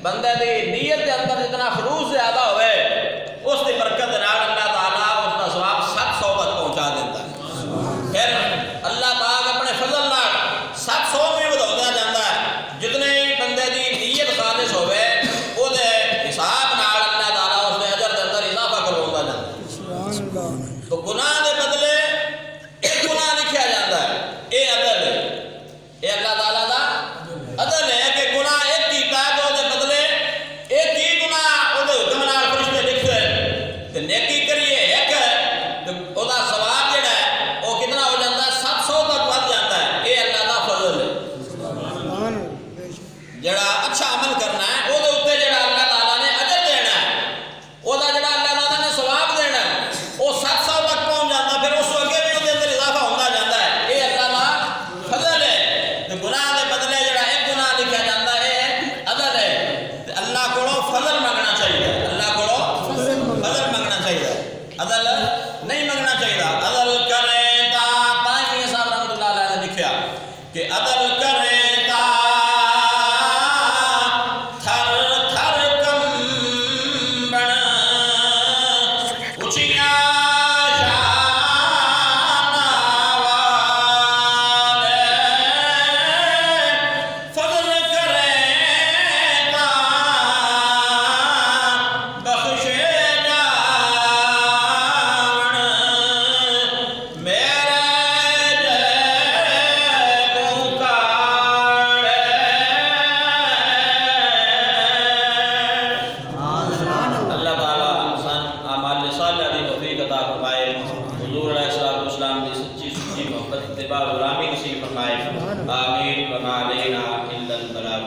بندے دی نیت دے اندر جتنا خلوص زیادہ ہوئے اس دی برکت نال اللہ تعالیٰ اس کا ثواب 700 تک پہنچا دیتا ہے. پھر اللہ پاک اپنے فضل نال 700 میں بدھاؤندا جاندا ہے. جتنے بندے دی نیت خالص ہوئے او دے حساب نال اللہ تعالیٰ اس دے اجر دے اندر اضافہ کرواوندا جاندا ہے. تو گناہ دے بدلے ایک گناہ لکھیا جاندا ہے. اے عدل ہے, اے اللہ تعالیٰ دا عدل ہے کہ گناہ ایک کیتا ہے تو دے بدلے ایک ہی گناہ او دے حکم نال فرشتے لکھدے تے نیکی کریے ایک تے او دا ثواب جڑا ہے او کتنا ہو جاندا ہے 700 تک ود جاندا ہے. اے اللہ دا فضل ہے. جڑا اچھا عمل کرنا ہے او دے اوتے جڑا اللہ تعالیٰ نے اجر دینا ہے او دا جڑا اللہ تعالیٰ نے ثواب دینا ہے او 700 تک پہنچ جاندا ہے. پھر اس کو اگے بھی او دے اندر اضافہ ہوندا جاندا ہے. اے اللہ دا فضل ہے. تے گناہ دے بدلے جڑا ایک گناہ لکھیا جاندا ہے عدل ہے. تے اللہ کولوں فضل منگنا چاہیے. اللہ کولوں فضل منگنا چاہیے. عدل نہیں منگنا چاہیے. عدل کرے تا میاں صاحب رحمۃ اللہ علیہ نے لکھیا کہ عدل کرے تا تھر تھر کمبن اچھیاں شان والے فضل کرے تا بخشے جاون میرے جے پکارے. اللہ تعالیٰ اعمال صالحہ دی توفیق عطا فرمائے. حضور علیہ الصلوۃ والسلام دی سچی سچی محبت اتباع غلامی نصیب فرمائے. آمین. وما علینا الا البلاغ.